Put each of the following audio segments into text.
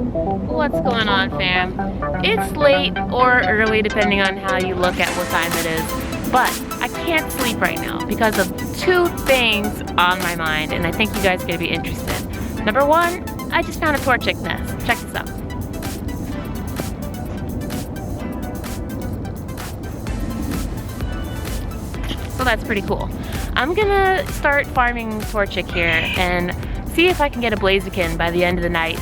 What's going on, fam? It's late or early depending on how you look at what time it is, but I can't sleep right now because of two things on my mind, and I think you guys are going to be interested. Number one, I just found a Torchic nest. Check this out. So that's pretty cool. I'm gonna start farming Torchic here and see if I can get a Blaziken by the end of the night.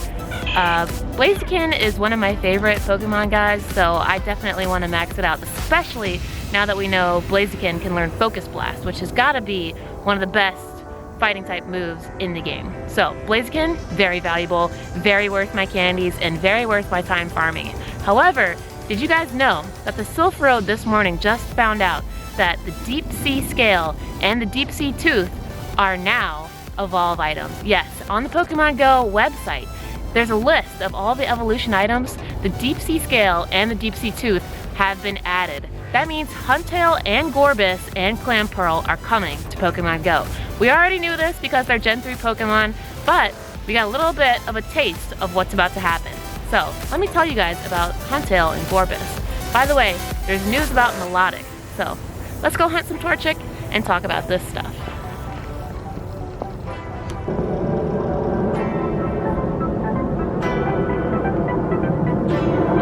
Blaziken is one of my favorite Pokemon, guys, so I definitely want to max it out, especially now that we know Blaziken can learn Focus Blast, which has got to be one of the best fighting type moves in the game. So Blaziken, very valuable, very worth my candies, and very worth my time farming. However, did you guys know that the Sylph Road this morning just found out that the Deep Sea Scale and the Deep Sea Tooth are now evolve items? Yes, on the Pokemon Go website, there's a list of all the evolution items. The Deep Sea Scale and the Deep Sea Tooth have been added. That means Huntail and Gorebyss and Clamperl are coming to Pokemon Go. We already knew this because they're Gen 3 Pokemon, but we got a little bit of a taste of what's about to happen. So let me tell you guys about Huntail and Gorebyss. By the way, there's news about Milotic, so let's go hunt some Torchic and talk about this stuff.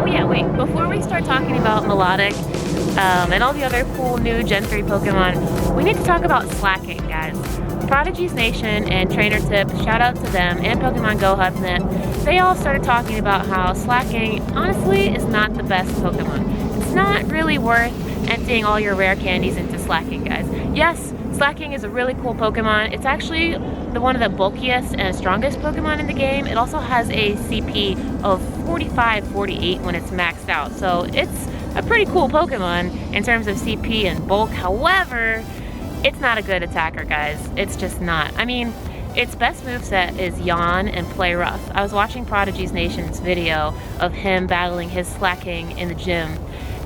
Oh yeah, wait, before we start talking about Milotic and all the other cool new Gen 3 Pokemon, we need to talk about Slaking, guys. Prodigy's Nation and Trainer Tip, shout out to them, and Pokemon Go HubNet, they all started talking about how Slaking, honestly, is not the best Pokemon. It's not really worth emptying all your rare candies into Slaking, guys. Yes, Slaking is a really cool Pokemon. It's actually one of the bulkiest and strongest Pokemon in the game. It also has a CP of 45-48 when it's maxed out, so it's a pretty cool Pokemon in terms of CP and bulk. However, it's not a good attacker, guys. It's just not. I mean, its best moveset is Yawn and Play Rough. I was watching Prodigy's Nation's video of him battling his Slaking in the gym,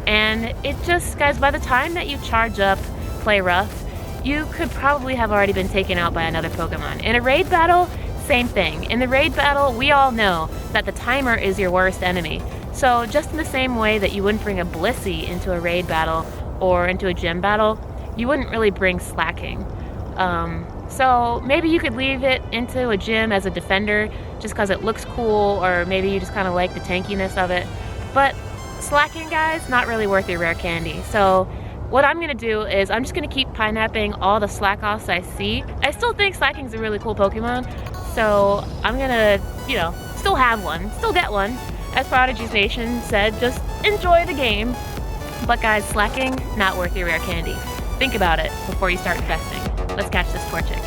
and it just, guys, by the time that you charge up Play Rough, you could probably have already been taken out by another Pokemon. In a raid battle, same thing. In the raid battle, we all know that the timer is your worst enemy. So just in the same way that you wouldn't bring a Blissey into a raid battle or into a gym battle, you wouldn't really bring Slaking. So maybe you could leave it into a gym as a defender just because it looks cool, or maybe you just kind of like the tankiness of it. But Slaking, guys, not really worth your rare candy. So what I'm gonna do is I'm just gonna keep pineapping all the Slakoths I see. I still think Slaking's a really cool Pokemon, so I'm gonna, you know, still have one, still get one. As Prodigy's Nation said, just enjoy the game. But guys, Slaking, not worth your rare candy. Think about it before you start investing. Let's catch this Torchic.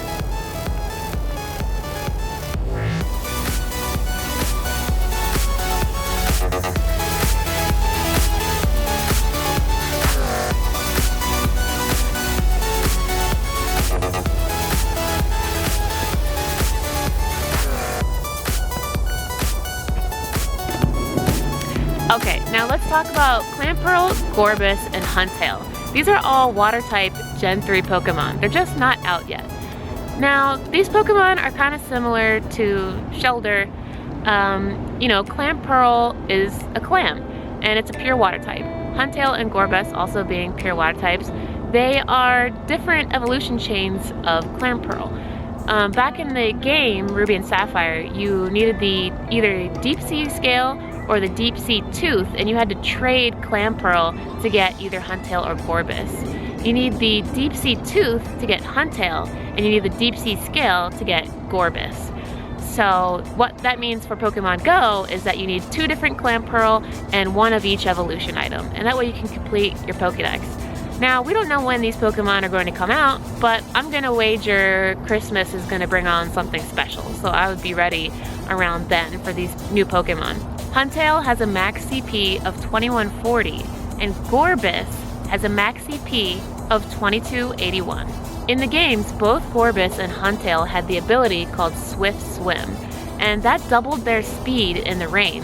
Okay, now let's talk about Clamperl, Gorebyss, and Huntail. These are all water-type Gen 3 Pokemon. They're just not out yet. Now, these Pokemon are kind of similar to Shelder. You know, Clamperl is a clam, and it's a pure water type. Huntail and Gorebyss also being pure water types. They are different evolution chains of Clamperl. Back in the game, Ruby and Sapphire, you needed the either Deep Sea Scale or the Deep Sea Tooth, and you had to trade Clamperl to get either Huntail or Gorebyss. You need the Deep Sea Tooth to get Huntail, and you need the Deep Sea Scale to get Gorebyss. So what that means for Pokemon Go is that you need 2 different Clamperl and 1 of each evolution item, and that way you can complete your Pokedex. Now, we don't know when these Pokemon are going to come out, but I'm gonna wager Christmas is gonna bring on something special, so I would be ready around then for these new Pokemon. Huntail has a max CP of 2140, and Gorebyss has a max CP of 2281. In the games, both Gorebyss and Huntail had the ability called Swift Swim, and that doubled their speed in the rain.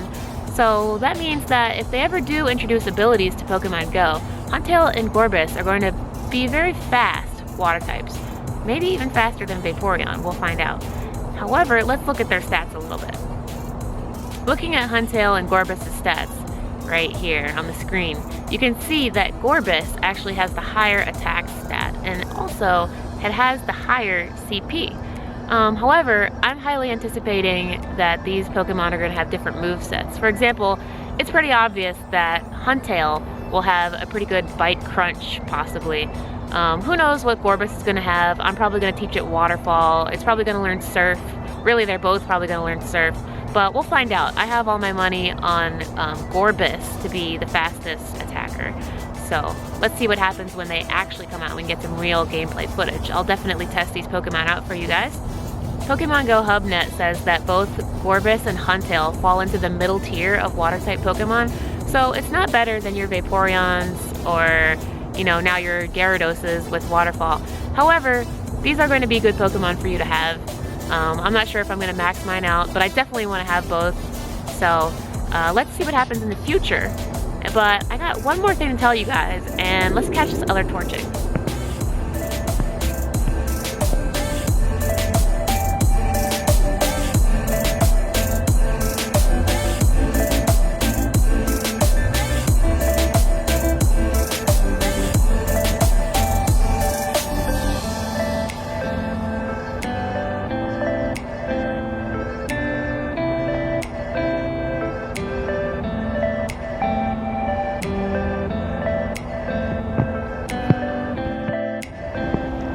So that means that if they ever do introduce abilities to Pokemon Go, Huntail and Gorebyss are going to be very fast water types. Maybe even faster than Vaporeon, we'll find out. However, let's look at their stats a little bit. Looking at Huntail and Gorebyss' stats right here on the screen, you can see that Gorebyss actually has the higher attack stat and also it has the higher CP. However, I'm highly anticipating that these Pokemon are going to have different movesets. For example, it's pretty obvious that Huntail will have a pretty good Bite Crunch, possibly. Who knows what Gorebyss is going to have. I'm probably going to teach it Waterfall. It's probably going to learn Surf. Really, they're both probably going to learn Surf. But we'll find out. I have all my money on Gorebyss to be the fastest attacker. So let's see what happens when they actually come out and we can get some real gameplay footage. I'll definitely test these Pokemon out for you guys. Pokemon Go HubNet says that both Gorebyss and Huntail fall into the middle tier of water-type Pokemon, so it's not better than your Vaporeons or, you know, now your Gyaradoses with Waterfall. However, these are going to be good Pokemon for you to have. I'm not sure if I'm going to max mine out, but I definitely want to have both. So let's see what happens in the future. But I got one more thing to tell you guys, and let's catch this other Torchic.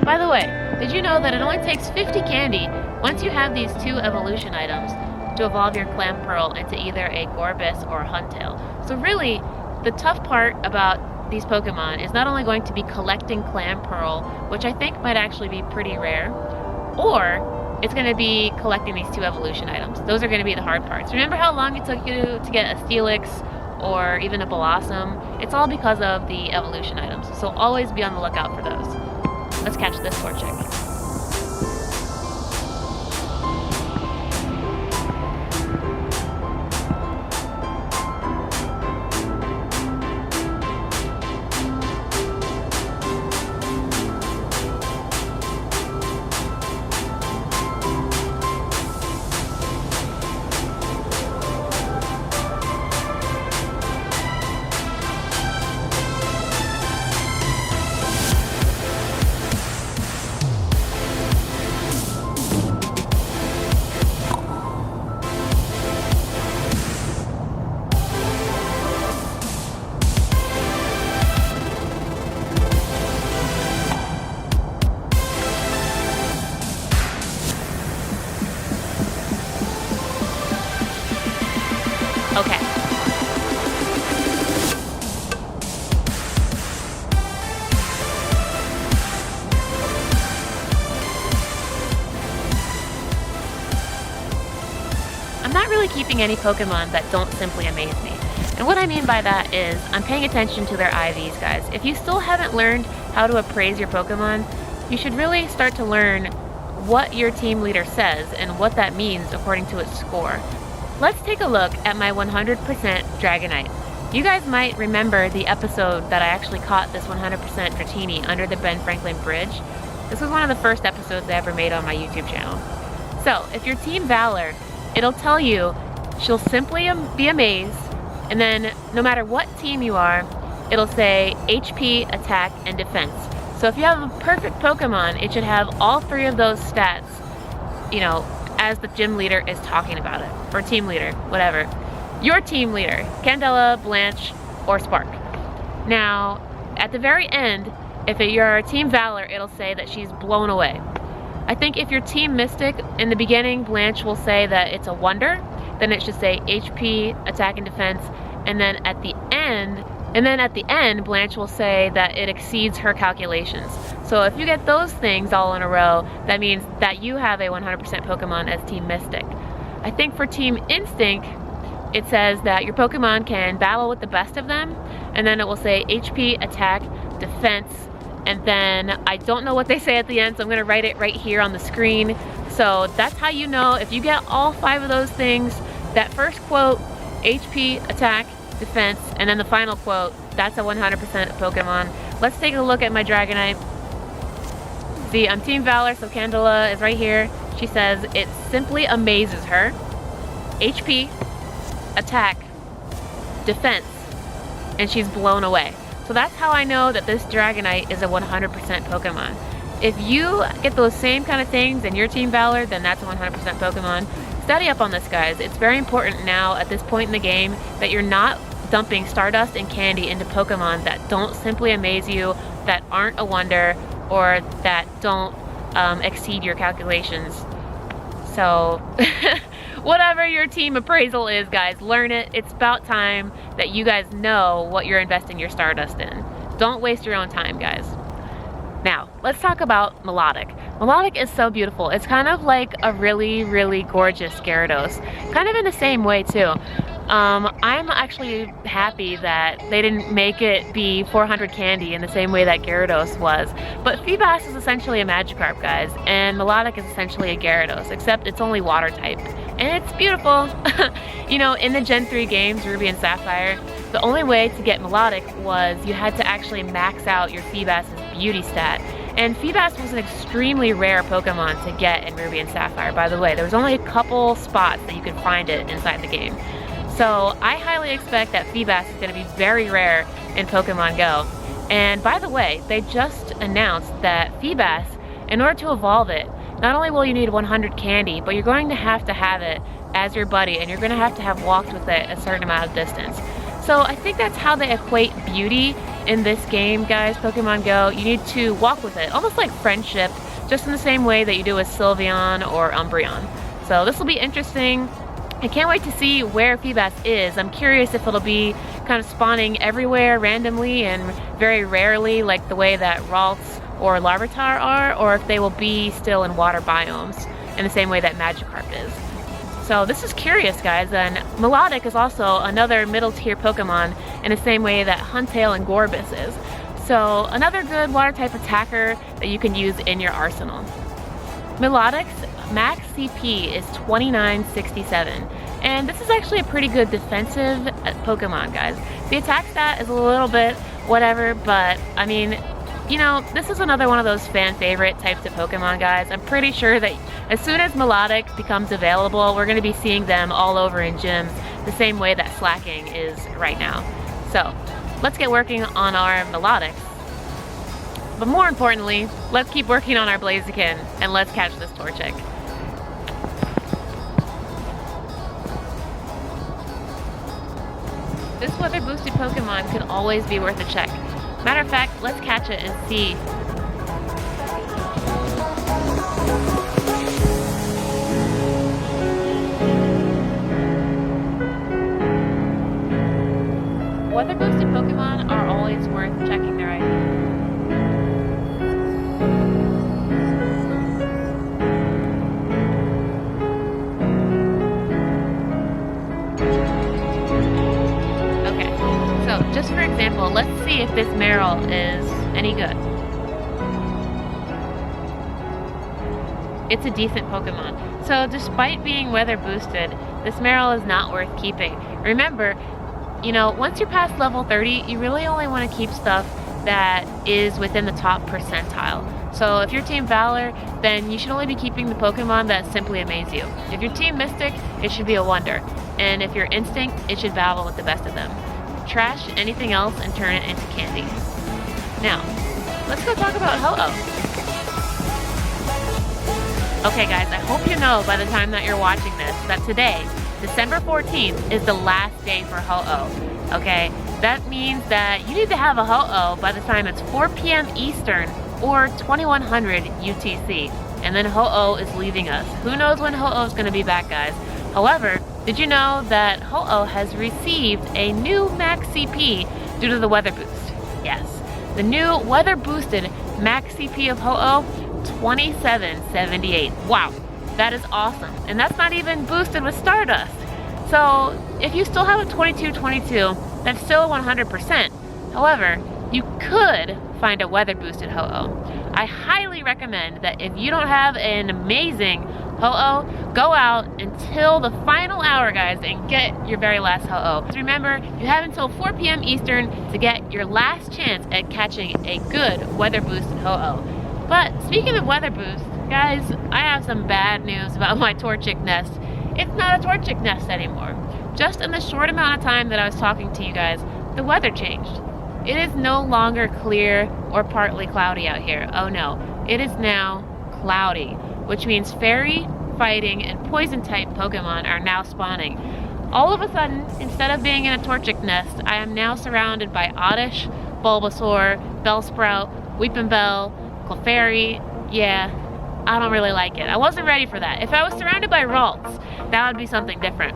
By the way, did you know that it only takes 50 candy once you have these 2 evolution items to evolve your Clamperl into either a Gorebyss or a Huntail? So really, the tough part about these Pokemon is not only going to be collecting Clamperl, which I think might actually be pretty rare, or it's going to be collecting these 2 evolution items. Those are going to be the hard parts. Remember how long it took you to get a Steelix or even a Blossom? It's all because of the evolution items, so always be on the lookout for those. Let's catch this Torchic. Okay. I'm not really keeping any Pokemon that don't simply amaze me. And what I mean by that is I'm paying attention to their IVs, guys. If you still haven't learned how to appraise your Pokemon, you should really start to learn what your team leader says and what that means according to its score. Let's take a look at my 100% Dragonite. You guys might remember the episode that I actually caught this 100% Dratini under the Ben Franklin Bridge. This was one of the first episodes I ever made on my YouTube channel. So, if you're Team Valor, it'll tell you she'll simply be amazed, and then no matter what team you are, it'll say HP, attack, and defense. So if you have a perfect Pokemon, it should have all 3 of those stats, you know, as the gym leader is talking about it, or team leader, whatever. Your team leader, Candela, Blanche, or Spark. Now, at the very end, if you're Team Valor, it'll say that she's blown away. I think if you're Team Mystic, in the beginning, Blanche will say that it's a wonder, then it should say HP, attack, and defense, and then at the end, Blanche will say that it exceeds her calculations. So if you get those things all in a row, that means that you have a 100% Pokemon as Team Mystic. I think for Team Instinct, it says that your Pokemon can battle with the best of them, and then it will say HP, attack, defense, and then I don't know what they say at the end, so I'm gonna write it right here on the screen. So that's how you know if you get all 5 of those things, that first quote, HP, attack, defense, and then the final quote, that's a 100% Pokemon. Let's take a look at my Dragonite. See, I'm Team Valor, so Candela is right here. She says it simply amazes her. HP, attack, defense, and she's blown away. So that's how I know that this Dragonite is a 100% Pokemon. If you get those same kind of things in your Team Valor, then that's a 100% Pokemon. Study up on this, guys. It's very important now at this point in the game that you're not dumping Stardust and candy into Pokemon that don't simply amaze you, that aren't a wonder, or that don't exceed your calculations. So whatever your team appraisal is, guys, learn it. It's about time that you guys know what you're investing your Stardust in. Don't waste your own time, guys. Now, let's talk about Milotic. Milotic is so beautiful. It's kind of like a really, really gorgeous Gyarados. Kind of in the same way, too. I'm actually happy that they didn't make it be 400 candy in the same way that Gyarados was. But Feebas is essentially a Magikarp, guys, and Milotic is essentially a Gyarados, except it's only water type. And it's beautiful. You know, in the Gen 3 games, Ruby and Sapphire, the only way to get Milotic was you had to actually max out your Feebas' beauty stat. And Feebas was an extremely rare Pokemon to get in Ruby and Sapphire, by the way. There was only a couple spots that you could find it inside the game. So I highly expect that Feebas is going to be very rare in Pokemon Go. And by the way, they just announced that Feebas, in order to evolve it, not only will you need 100 candy, but you're going to have it as your buddy, and you're going to have walked with it a certain amount of distance. So I think that's how they equate beauty in this game, guys, Pokemon Go. You need to walk with it, almost like friendship, just in the same way that you do with Sylveon or Umbreon. So this will be interesting. I can't wait to see where Feebas is. I'm curious if it'll be kind of spawning everywhere randomly and very rarely like the way that Ralts or Larvitar are, or if they will be still in water biomes in the same way that Magikarp is. So this is curious, guys, and Milotic is also another middle tier Pokemon in the same way that Huntail and Gorebyss is. So another good water type attacker that you can use in your arsenal. Milotic's max CP is 2967, and this is actually a pretty good defensive Pokemon, guys. The attack stat is a little bit whatever, but I mean, you know, this is another one of those fan favorite types of Pokemon, guys. I'm pretty sure that as soon as Milotic becomes available, we're going to be seeing them all over in gyms the same way that Slaking is right now. So let's get working on our Milotics. But more importantly, let's keep working on our Blaziken, and let's catch this Torchic. This weather boosted Pokemon could always be worth a check. Matter of fact, let's catch it and see. Weather boosted Pokemon are always worth checking their ID. Just for example, let's see if this Marill is any good. It's a decent Pokemon. So despite being weather boosted, this Marill is not worth keeping. Remember, you know, once you're past level 30, you really only want to keep stuff that is within the top percentile. So if you're Team Valor, then you should only be keeping the Pokemon that simply amaze you. If you're Team Mystic, it should be a wonder. And if you're Instinct, it should battle with the best of them. Trash anything else and turn it into candy. Now, let's go talk about Ho-Oh. Okay guys, I hope you know by the time that you're watching this that today, December 14th, is the last day for Ho-Oh. Okay, that means that you need to have a Ho-Oh by the time it's 4 p.m. Eastern or 2100 UTC. And then Ho-Oh is leaving us. Who knows when Ho-Oh is going to be back, guys? However, did you know that Ho-Oh has received a new max CP due to the weather boost? Yes. The new weather boosted max CP of Ho-Oh, 2778. Wow, that is awesome. And that's not even boosted with Stardust. So if you still have a 2222, that's still 100%. However, you could find a weather boosted Ho-Oh. I highly recommend that if you don't have an amazing Ho-Oh, go out until the final hour, guys, and get your very last Ho-Oh. Remember, you have until 4 p.m. Eastern to get your last chance at catching a good weather boosted Ho-Oh. But speaking of weather boost, guys, I have some bad news about my Torchic nest. it's not a Torchic nest anymore. Just in the short amount of time that I was talking to you guys, the weather changed. It is no longer clear or partly cloudy out here. Oh no, it is now cloudy, which means fairy, fighting, and poison type Pokemon are now spawning. All of a sudden, instead of being in a Torchic nest, I am now surrounded by Oddish, Bulbasaur, Bellsprout, Weepinbell, Clefairy. Yeah, I don't really like it. I wasn't ready for that. If I was surrounded by Ralts, that would be something different.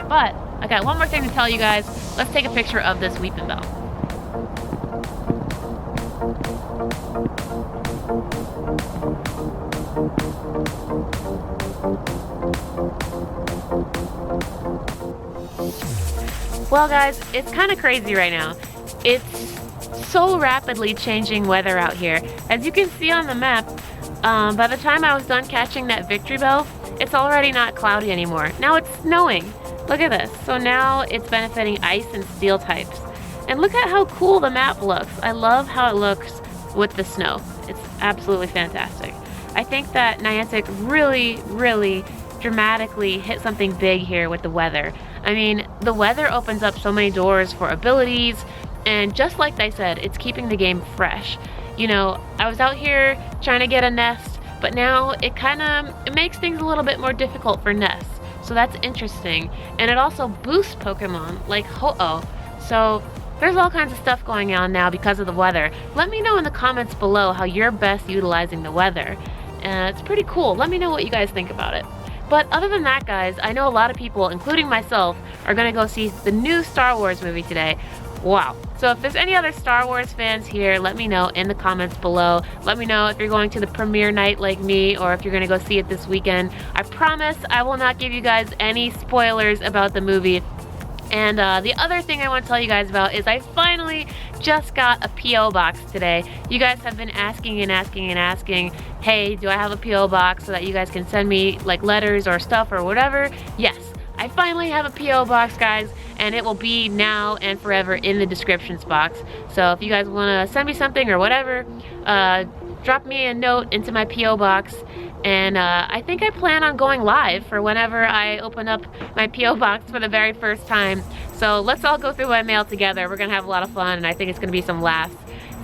But I got one more thing to tell you guys. Let's take a picture of this Weepinbell. Well guys, it's kind of crazy right now. It's so rapidly changing weather out here. As you can see on the map, by the time I was done catching that Victory Bell, it's already not cloudy anymore. Now it's snowing. Look at this. So now it's benefiting ice and steel types. And look at how cool the map looks. I love how it looks with the snow. It's absolutely fantastic. I think that Niantic really dramatically hit something big here with the weather. I mean, the weather opens up so many doors for abilities, and just like they said, it's keeping the game fresh. You know, I was out here trying to get a nest, but now it makes things a little bit more difficult for nests. So that's interesting. And it also boosts Pokemon like Ho-Oh. So there's all kinds of stuff going on now because of the weather. Let me know in the comments below how you're best utilizing the weather. It's pretty cool. Let me know what you guys think about it. But other than that, guys, I know a lot of people, including myself, are gonna go see the new Star Wars movie today. Wow. So if there's any other Star Wars fans here, let me know in the comments below. Let me know if you're going to the premiere night like me, or if you're gonna go see it this weekend. I promise I will not give you guys any spoilers about the movie. And the other thing I want to tell you guys about is I finally just got a P.O. box today. You guys have been asking, hey, do I have a P.O. box so that you guys can send me like letters or stuff or whatever? Yes, I finally have a P.O. box, guys, and it will be now and forever in the descriptions box. So if you guys want to send me something or whatever, drop me a note into my P.O. box. And I think I plan on going live for whenever I open up my P.O. box for the very first time. So let's all go through my mail together. We're gonna have a lot of fun, and I think it's gonna be some laughs.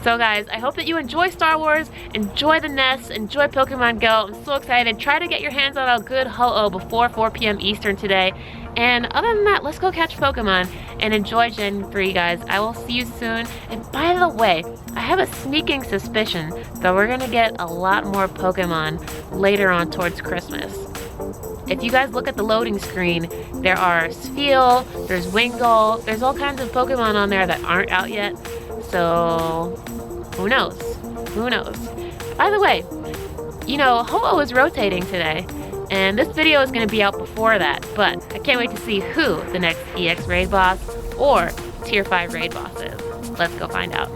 So guys, I hope that you enjoy Star Wars, enjoy the nest, enjoy Pokemon Go. I'm so excited. Try to get your hands on a good Ho-Oh before 4 p.m. Eastern today. And other than that, let's go catch Pokemon and enjoy Gen 3, guys. I will see you soon. And by the way, I have a sneaking suspicion that we're gonna get a lot more Pokemon later on towards Christmas. If you guys look at the loading screen, there are Spheal, there's Wingull, there's all kinds of Pokemon on there that aren't out yet. So, who knows? Who knows? By the way, you know, Ho-Oh is rotating today, and this video is going to be out before that, but I can't wait to see who the next EX raid boss or Tier 5 raid boss is. Let's go find out.